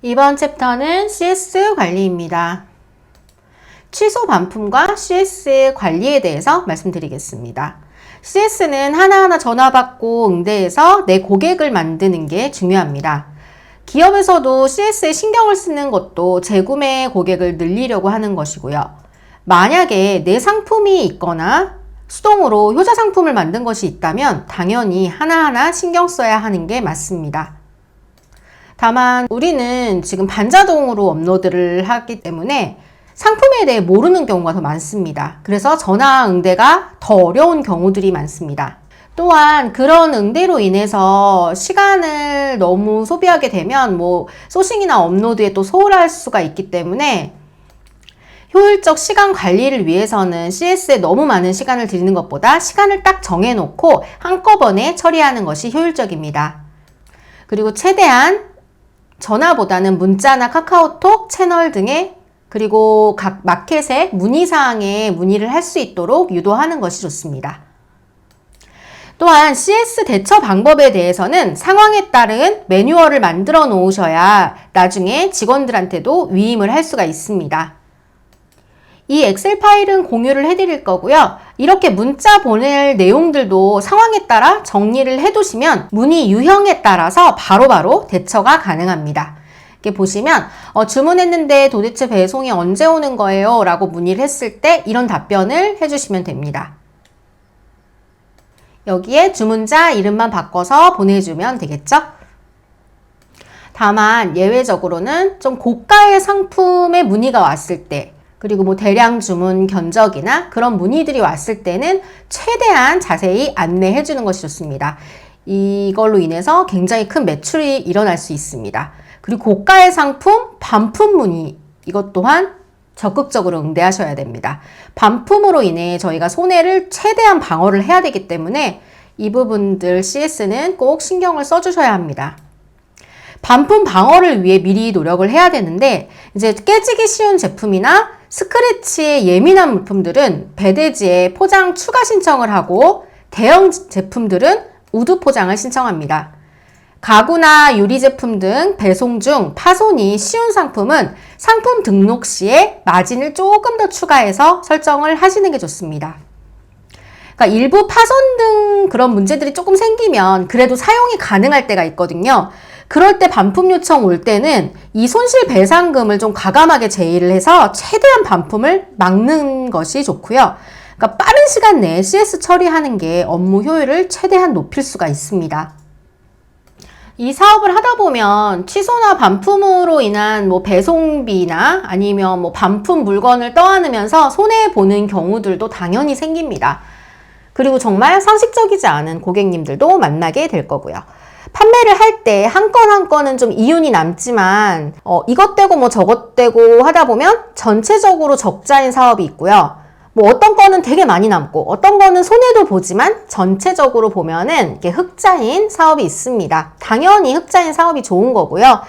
이번 챕터는 CS 관리입니다. 취소 반품과 CS 관리에 대해서 말씀드리겠습니다. CS는 하나하나 전화받고 응대해서 내 고객을 만드는 게 중요합니다. 기업에서도 CS에 신경을 쓰는 것도 재구매 고객을 늘리려고 하는 것이고요. 만약에 내 상품이 있거나 수동으로 효자 상품을 만든 것이 있다면 당연히 하나하나 신경 써야 하는 게 맞습니다. 다만 우리는 지금 반자동으로 업로드를 하기 때문에 상품에 대해 모르는 경우가 더 많습니다. 그래서 전화 응대가 더 어려운 경우들이 많습니다. 또한 그런 응대로 인해서 시간을 너무 소비하게 되면 소싱이나 업로드에 또 소홀할 수가 있기 때문에 효율적 시간 관리를 위해서는 CS에 너무 많은 시간을 들이는 것보다 시간을 딱 정해놓고 한꺼번에 처리하는 것이 효율적입니다. 그리고 최대한 전화보다는 문자나 카카오톡, 채널 등의 그리고 각 마켓의 문의사항에 문의를 할 수 있도록 유도하는 것이 좋습니다. 또한 CS 대처 방법에 대해서는 상황에 따른 매뉴얼을 만들어 놓으셔야 나중에 직원들한테도 위임을 할 수가 있습니다. 이 엑셀 파일은 공유를 해드릴 거고요. 이렇게 문자 보낼 내용들도 상황에 따라 정리를 해두시면 문의 유형에 따라서 바로바로 대처가 가능합니다. 이렇게 보시면 주문했는데 도대체 배송이 언제 오는 거예요? 라고 문의를 했을 때 이런 답변을 해주시면 됩니다. 여기에 주문자 이름만 바꿔서 보내주면 되겠죠? 다만 예외적으로는 좀 고가의 상품의 문의가 왔을 때 그리고 대량 주문 견적이나 그런 문의들이 왔을 때는 최대한 자세히 안내해 주는 것이 좋습니다. 이걸로 인해서 굉장히 큰 매출이 일어날 수 있습니다. 그리고 고가의 상품, 반품 문의 이것 또한 적극적으로 응대하셔야 됩니다. 반품으로 인해 저희가 손해를 최대한 방어를 해야 되기 때문에 이 부분들 CS는 꼭 신경을 써주셔야 합니다. 반품 방어를 위해 미리 노력을 해야 되는데 이제 깨지기 쉬운 제품이나 스크래치에 예민한 물품들은 배대지에 포장 추가 신청을 하고 대형 제품들은 우드 포장을 신청합니다. 가구나 유리 제품 등 배송 중 파손이 쉬운 상품은 상품 등록 시에 마진을 조금 더 추가해서 설정을 하시는 게 좋습니다. 그러니까 일부 파손 등 그런 문제들이 조금 생기면 그래도 사용이 가능할 때가 있거든요. 그럴 때 반품 요청 올 때는 이 손실 배상금을 좀 과감하게 제의를 해서 최대한 반품을 막는 것이 좋고요. 그러니까 빠른 시간 내에 CS 처리하는 게 업무 효율을 최대한 높일 수가 있습니다. 이 사업을 하다 보면 취소나 반품으로 인한 배송비나 아니면 반품 물건을 떠안으면서 손해보는 경우들도 당연히 생깁니다. 그리고 정말 상식적이지 않은 고객님들도 만나게 될 거고요. 판매를 할 때 한 건 한 건은 좀 이윤이 남지만 이것 떼고 저것 떼고 하다 보면 전체적으로 적자인 사업이 있고요. 어떤 거는 되게 많이 남고 어떤 거는 손해도 보지만 전체적으로 보면은 이렇게 흑자인 사업이 있습니다. 당연히 흑자인 사업이 좋은 거고요.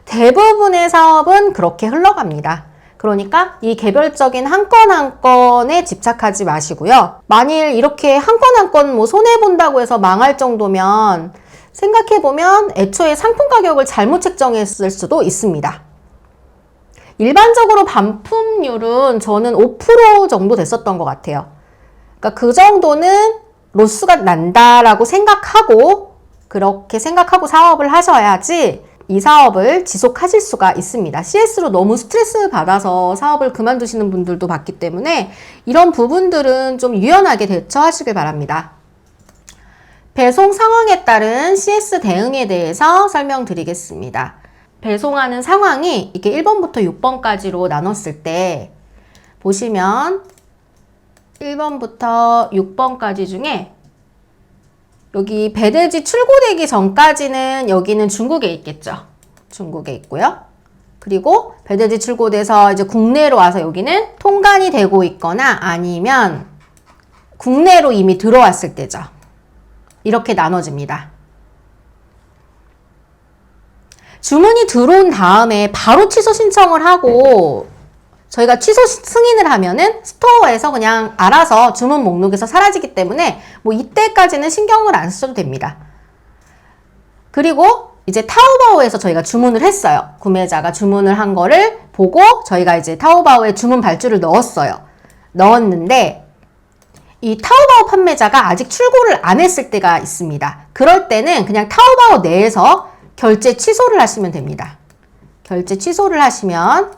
대부분의 사업은 그렇게 흘러갑니다. 그러니까 이 개별적인 한 건 한 건에 집착하지 마시고요. 만일 이렇게 한 건 한 건 손해본다고 해서 망할 정도면 생각해보면 애초에 상품 가격을 잘못 책정했을 수도 있습니다. 일반적으로 반품률은 저는 5% 정도 됐었던 것 같아요. 그러니까 그 정도는 로스가 난다라고 생각하고 그렇게 생각하고 사업을 하셔야지 이 사업을 지속하실 수가 있습니다. CS로 너무 스트레스 받아서 사업을 그만두시는 분들도 봤기 때문에 이런 부분들은 좀 유연하게 대처하시길 바랍니다. 배송 상황에 따른 CS 대응에 대해서 설명드리겠습니다. 배송하는 상황이 이렇게 1번부터 6번까지로 나눴을 때 보시면 1번부터 6번까지 중에 여기 배대지 출고되기 전까지는 여기는 중국에 있겠죠. 중국에 있고요. 그리고 배대지 출고돼서 이제 국내로 와서 여기는 통관이 되고 있거나 아니면 국내로 이미 들어왔을 때죠. 이렇게 나눠집니다. 주문이 들어온 다음에 바로 취소 신청을 하고 저희가 취소 승인을 하면은 스토어에서 그냥 알아서 주문 목록에서 사라지기 때문에 이때까지는 신경을 안 쓰셔도 됩니다. 그리고 이제 타오바오에서 저희가 주문을 했어요. 구매자가 주문을 한 거를 보고 저희가 이제 타오바오에 주문 발주를 넣었어요. 넣었는데 이 타오바오 판매자가 아직 출고를 안 했을 때가 있습니다. 그럴 때는 그냥 타오바오 내에서 결제 취소를 하시면 됩니다. 결제 취소를 하시면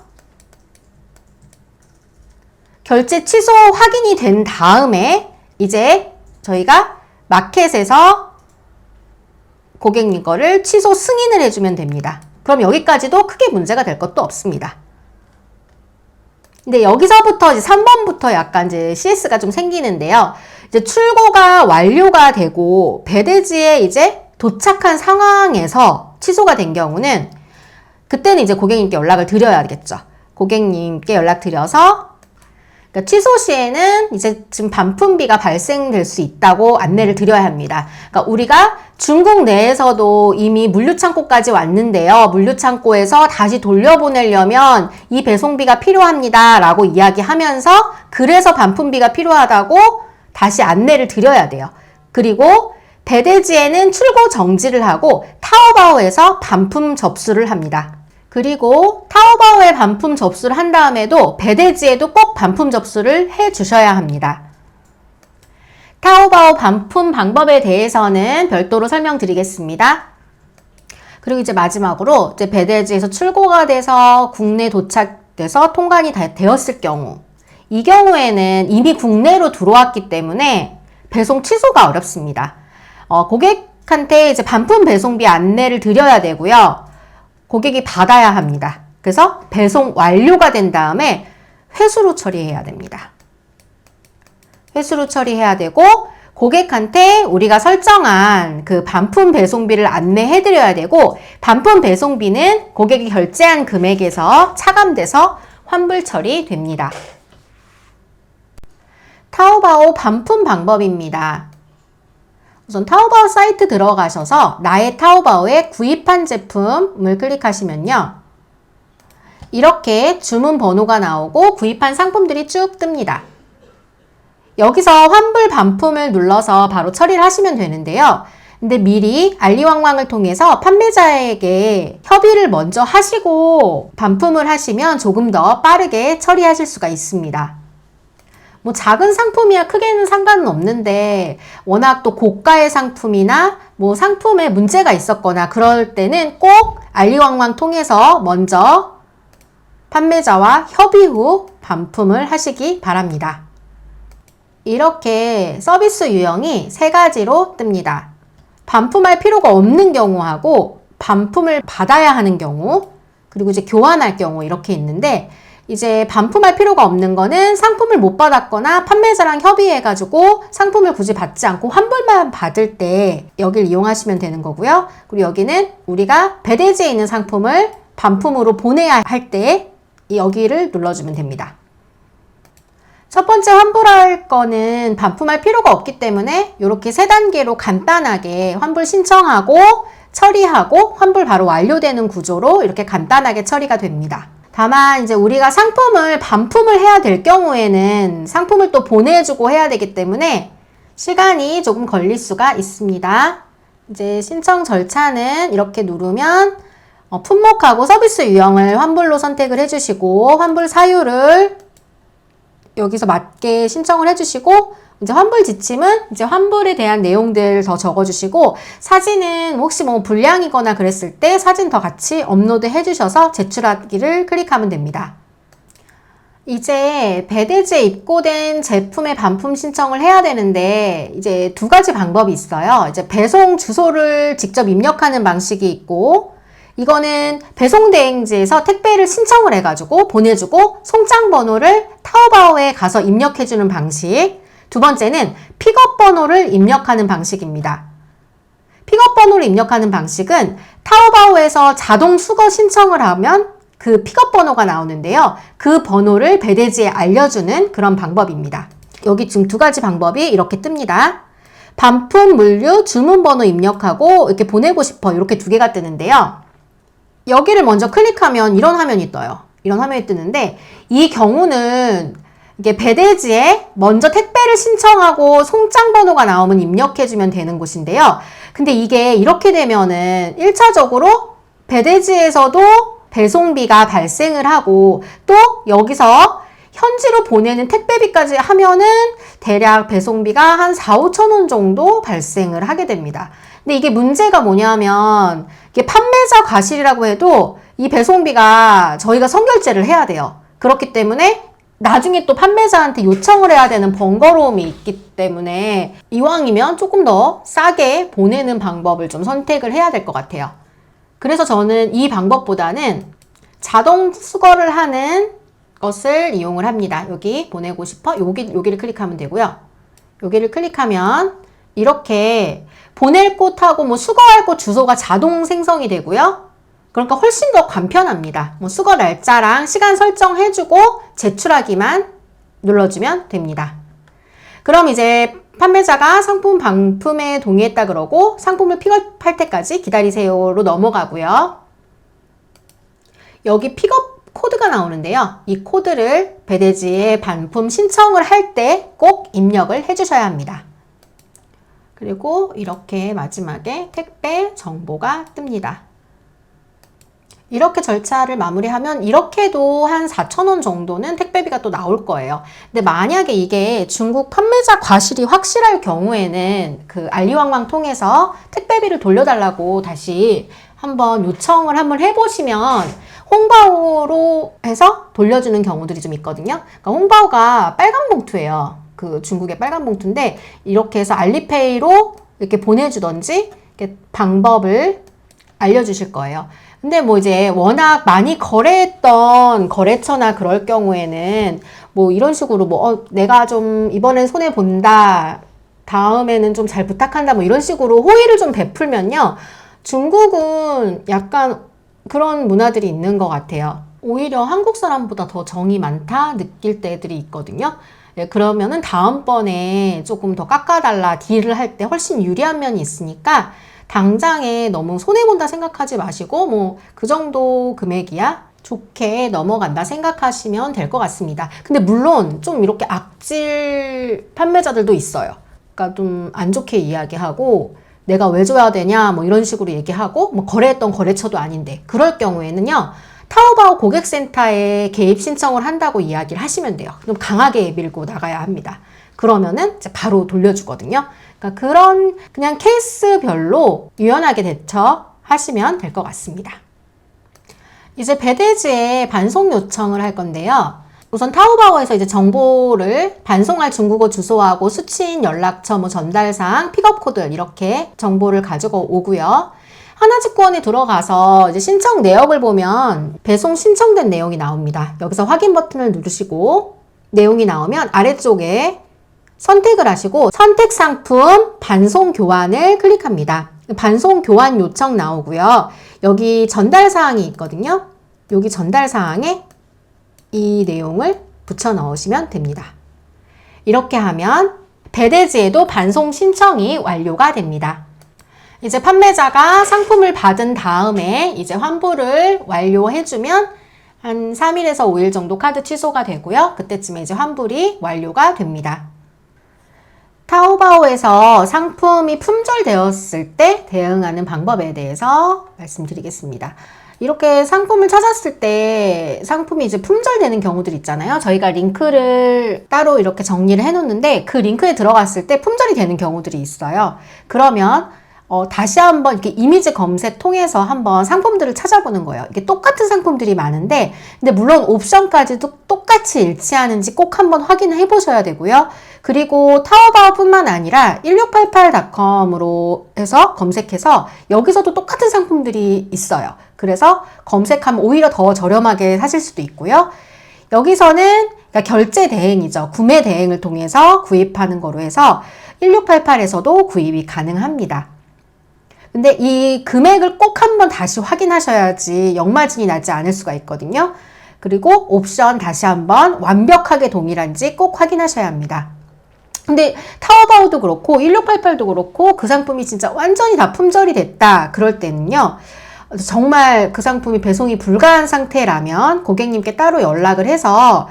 결제 취소 확인이 된 다음에 이제 저희가 마켓에서 고객님 거를 취소 승인을 해주면 됩니다. 그럼 여기까지도 크게 문제가 될 것도 없습니다. 근데 여기서부터 이제 3번부터 약간 이제 CS가 좀 생기는데요. 이제 출고가 완료가 되고 배대지에 이제 도착한 상황에서 취소가 된 경우는 그때는 이제 고객님께 연락을 드려야겠죠. 고객님께 연락드려서 그러니까 취소 시에는 이제 지금 반품비가 발생될 수 있다고 안내를 드려야 합니다. 그러니까 우리가 중국 내에서도 이미 물류창고까지 왔는데요. 물류창고에서 다시 돌려보내려면 이 배송비가 필요합니다. 라고 이야기하면서 그래서 반품비가 필요하다고 다시 안내를 드려야 돼요. 그리고 배대지에는 출고 정지를 하고 타오바오에서 반품 접수를 합니다. 그리고 타오바오에 반품 접수를 한 다음에도 배대지에도 꼭 반품 접수를 해 주셔야 합니다. 타오바오 반품 방법에 대해서는 별도로 설명드리겠습니다. 그리고 이제 마지막으로 이제 배대지에서 출고가 돼서 국내 도착돼서 통관이 다 되었을 경우, 이 경우에는 이미 국내로 들어왔기 때문에 배송 취소가 어렵습니다. 고객한테 이제 반품 배송비 안내를 드려야 되고요. 고객이 받아야 합니다. 그래서 배송 완료가 된 다음에 회수로 처리해야 됩니다. 회수로 처리해야 되고 고객한테 우리가 설정한 그 반품 배송비를 안내해 드려야 되고 반품 배송비는 고객이 결제한 금액에서 차감돼서 환불 처리됩니다. 타오바오 반품 방법입니다. 우선 타오바오 사이트 들어가셔서 나의 타오바오에 구입한 제품을 클릭하시면요. 이렇게 주문 번호가 나오고 구입한 상품들이 쭉 뜹니다. 여기서 환불 반품을 눌러서 바로 처리를 하시면 되는데요. 근데 미리 알리왕왕을 통해서 판매자에게 협의를 먼저 하시고 반품을 하시면 조금 더 빠르게 처리하실 수가 있습니다. 뭐 작은 상품이야 크게는 상관은 없는데 워낙 또 고가의 상품이나 뭐 상품에 문제가 있었거나 그럴 때는 꼭 알리왕왕 통해서 먼저 판매자와 협의 후 반품을 하시기 바랍니다. 이렇게 서비스 유형이 3가지로 뜹니다. 반품할 필요가 없는 경우하고 반품을 받아야 하는 경우 그리고 이제 교환할 경우 이렇게 있는데 이제 반품할 필요가 없는 거는 상품을 못 받았거나 판매자랑 협의해가지고 상품을 굳이 받지 않고 환불만 받을 때 여기를 이용하시면 되는 거고요. 그리고 여기는 우리가 배대지에 있는 상품을 반품으로 보내야 할 때 여기를 눌러주면 됩니다. 첫 번째 환불할 거는 반품할 필요가 없기 때문에 이렇게 3단계로 간단하게 환불 신청하고 처리하고 환불 바로 완료되는 구조로 이렇게 간단하게 처리가 됩니다. 다만 이제 우리가 상품을 반품을 해야 될 경우에는 상품을 또 보내주고 해야 되기 때문에 시간이 조금 걸릴 수가 있습니다. 이제 신청 절차는 이렇게 누르면 품목하고 서비스 유형을 환불로 선택을 해주시고 환불 사유를 여기서 맞게 신청을 해주시고 이제 환불 지침은 이제 환불에 대한 내용들 더 적어주시고 사진은 혹시 뭐 불량이거나 그랬을 때 사진 더 같이 업로드 해주셔서 제출하기를 클릭하면 됩니다. 이제 배대지에 입고된 제품의 반품 신청을 해야 되는데 이제 2가지 방법이 있어요. 이제 배송 주소를 직접 입력하는 방식이 있고 이거는 배송대행지에서 택배를 신청을 해가지고 보내주고 송장 번호를 타오바오에 가서 입력해주는 방식. 2번째는 픽업 번호를 입력하는 방식입니다. 픽업 번호를 입력하는 방식은 타오바오에서 자동 수거 신청을 하면 그 픽업 번호가 나오는데요. 그 번호를 배대지에 알려주는 그런 방법입니다. 여기 지금 2가지 방법이 이렇게 뜹니다. 반품 물류 주문 번호 입력하고 이렇게 보내고 싶어 이렇게 2개가 뜨는데요. 여기를 먼저 클릭하면 이런 화면이 떠요. 이런 화면이 뜨는데 이 경우는 이게 배대지에 먼저 택배를 신청하고 송장 번호가 나오면 입력해주면 되는 곳인데요. 근데 이게 이렇게 되면은 1차적으로 배대지에서도 배송비가 발생을 하고 또 여기서 현지로 보내는 택배비까지 하면은 대략 배송비가 한 4, 5천 원 정도 발생을 하게 됩니다. 근데 이게 문제가 뭐냐면 이게 판매자 과실이라고 해도 이 배송비가 저희가 선결제를 해야 돼요. 그렇기 때문에 나중에 또 판매자한테 요청을 해야 되는 번거로움이 있기 때문에 이왕이면 조금 더 싸게 보내는 방법을 좀 선택을 해야 될 것 같아요. 그래서 저는 이 방법보다는 자동 수거를 하는 것을 이용을 합니다. 여기 보내고 싶어? 여기를 클릭하면 되고요. 여기를 클릭하면 이렇게 보낼 곳하고 뭐 수거할 곳 주소가 자동 생성이 되고요. 그러니까 훨씬 더 간편합니다. 뭐 수거 날짜랑 시간 설정해주고 제출하기만 눌러주면 됩니다. 그럼 이제 판매자가 상품 반품에 동의했다 그러고 상품을 픽업할 때까지 기다리세요로 넘어가고요. 여기 픽업 코드가 나오는데요. 이 코드를 배대지에 반품 신청을 할 때 꼭 입력을 해주셔야 합니다. 그리고 이렇게 마지막에 택배 정보가 뜹니다. 이렇게 절차를 마무리하면 이렇게도 한 4,000원 정도는 택배비가 또 나올 거예요. 근데 만약에 이게 중국 판매자 과실이 확실할 경우에는 그 알리왕왕 통해서 택배비를 돌려달라고 다시 한번 요청을 한번 해보시면 홍바오로 해서 돌려주는 경우들이 좀 있거든요. 그러니까 홍바오가 빨간 봉투예요. 그 중국의 빨간 봉투인데 이렇게 해서 알리페이로 이렇게 보내주던지 이렇게 방법을 알려주실 거예요. 근데 뭐 이제 워낙 많이 거래했던 거래처나 그럴 경우에는 뭐 이런 식으로 뭐 내가 좀 이번엔 손해 본다, 다음에는 좀 잘 부탁한다, 뭐 이런 식으로 호의를 좀 베풀면요, 중국은 약간 그런 문화들이 있는 것 같아요. 오히려 한국 사람보다 더 정이 많다 느낄 때들이 있거든요. 예, 그러면은 다음번에 조금 더 깎아달라 딜을 할 때 훨씬 유리한 면이 있으니까 당장에 너무 손해본다 생각하지 마시고 뭐 그 정도 금액이야 좋게 넘어간다 생각하시면 될 것 같습니다. 근데 물론 좀 이렇게 악질 판매자들도 있어요. 그러니까 좀 안 좋게 이야기하고 내가 왜 줘야 되냐 뭐 이런 식으로 얘기하고 뭐 거래했던 거래처도 아닌데 그럴 경우에는요, 타오바오 고객센터에 개입 신청을 한다고 이야기를 하시면 돼요. 그럼 강하게 밀고 나가야 합니다. 그러면은 이제 바로 돌려주거든요. 그러니까 그런 그냥 케이스별로 유연하게 대처하시면 될 것 같습니다. 이제 배대지에 반송 요청을 할 건데요. 우선 타오바오에서 이제 정보를 반송할 중국어 주소하고 수취인 연락처, 뭐 전달사항, 픽업 코드 이렇게 정보를 가지고 오고요. 하나직구원에 들어가서 이제 신청 내역을 보면 배송 신청된 내용이 나옵니다. 여기서 확인 버튼을 누르시고 내용이 나오면 아래쪽에 선택을 하시고 선택 상품 반송 교환을 클릭합니다. 반송 교환 요청 나오고요. 여기 전달 사항이 있거든요. 여기 전달 사항에 이 내용을 붙여 넣으시면 됩니다. 이렇게 하면 배대지에도 반송 신청이 완료가 됩니다. 이제 판매자가 상품을 받은 다음에 이제 환불을 완료해주면 한 3일에서 5일 정도 카드 취소가 되고요. 그때쯤에 이제 환불이 완료가 됩니다. 타오바오에서 상품이 품절되었을 때 대응하는 방법에 대해서 말씀드리겠습니다. 이렇게 상품을 찾았을 때 상품이 이제 품절되는 경우들 있잖아요. 저희가 링크를 따로 이렇게 정리를 해놓는데 그 링크에 들어갔을 때 품절이 되는 경우들이 있어요. 그러면 다시 한번 이렇게 이미지 검색 통해서 한번 상품들을 찾아보는 거예요. 이게 똑같은 상품들이 많은데, 근데 물론 옵션까지도 똑같이 일치하는지 꼭 한번 확인을 해보셔야 되고요. 그리고 타오바오뿐만 아니라 1688.com으로 해서 검색해서 여기서도 똑같은 상품들이 있어요. 그래서 검색하면 오히려 더 저렴하게 사실 수도 있고요. 여기서는 그러니까 결제 대행이죠. 구매 대행을 통해서 구입하는 거로 해서 1688에서도 구입이 가능합니다. 근데 이 금액을 꼭 한번 다시 확인하셔야지 역마진이 나지 않을 수가 있거든요. 그리고 옵션 다시 한번 완벽하게 동일한지 꼭 확인하셔야 합니다. 근데 타오바오도 그렇고 1688도 그렇고 그 상품이 진짜 완전히 다 품절이 됐다 그럴 때는요, 정말 그 상품이 배송이 불가한 상태라면 고객님께 따로 연락을 해서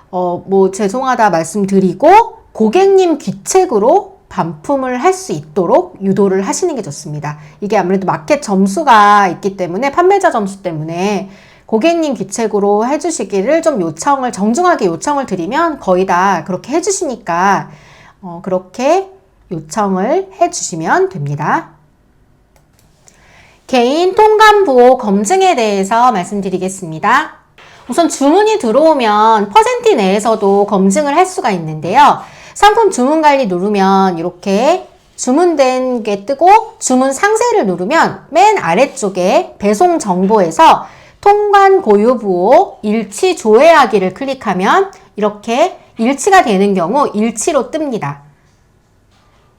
뭐 죄송하다 말씀드리고 고객님 귀책으로 반품을 할 수 있도록 유도를 하시는 게 좋습니다. 이게 아무래도 마켓 점수가 있기 때문에, 판매자 점수 때문에 고객님 귀책으로 해주시기를 좀 정중하게 요청을 드리면 거의 다 그렇게 해주시니까 그렇게 요청을 해주시면 됩니다. 개인 통관부호 검증에 대해서 말씀드리겠습니다. 우선 주문이 들어오면 퍼센티 내에서도 검증을 할 수가 있는데요. 상품 주문 관리 누르면 이렇게 주문된 게 뜨고 주문 상세를 누르면 맨 아래쪽에 배송 정보에서 통관 고유부호 일치 조회하기를 클릭하면 이렇게 일치가 되는 경우 일치로 뜹니다.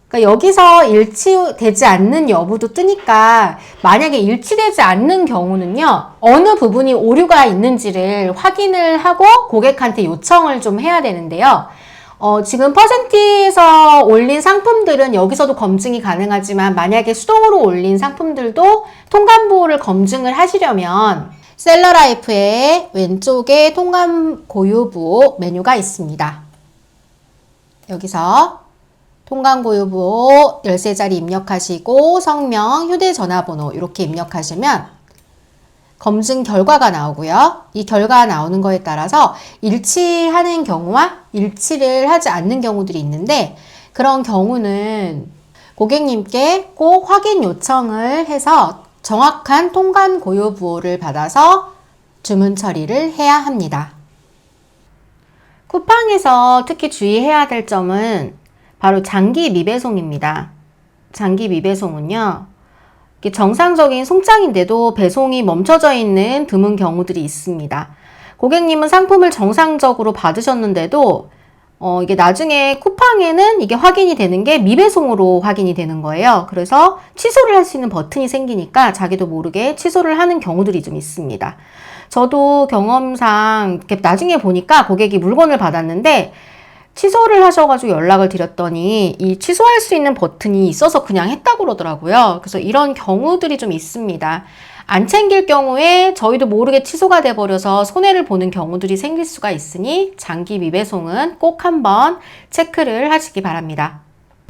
그러니까 여기서 일치되지 않는 여부도 뜨니까 만약에 일치되지 않는 경우는요, 어느 부분이 오류가 있는지를 확인을 하고 고객한테 요청을 좀 해야 되는데요. 지금 퍼센티에서 올린 상품들은 여기서도 검증이 가능하지만 만약에 수동으로 올린 상품들도 통관부호를 검증을 하시려면 셀러라이프의 왼쪽에 통관 고유부호 메뉴가 있습니다. 여기서 통관 고유부호 열쇠자리 입력하시고 성명, 휴대전화번호 이렇게 입력하시면 검증 결과가 나오고요. 이 결과가 나오는 거에 따라서 일치하는 경우와 일치를 하지 않는 경우들이 있는데, 그런 경우는 고객님께 꼭 확인 요청을 해서 정확한 통관 고유부호를 받아서 주문 처리를 해야 합니다. 쿠팡에서 특히 주의해야 될 점은 바로 장기 미배송입니다. 장기 미배송은요, 정상적인 송장인데도 배송이 멈춰져 있는 드문 경우들이 있습니다. 고객님은 상품을 정상적으로 받으셨는데도 이게 나중에 쿠팡에는 이게 확인이 되는 게 미배송으로 확인이 되는 거예요. 그래서 취소를 할 수 있는 버튼이 생기니까 자기도 모르게 취소를 하는 경우들이 좀 있습니다. 저도 경험상 이렇게 나중에 보니까 고객이 물건을 받았는데 취소를 하셔가지고 연락을 드렸더니 이 취소할 수 있는 버튼이 있어서 그냥 했다고 그러더라고요. 그래서 이런 경우들이 좀 있습니다. 안 챙길 경우에 저희도 모르게 취소가 돼버려서 손해를 보는 경우들이 생길 수가 있으니 장기 미배송은 꼭 한번 체크를 하시기 바랍니다.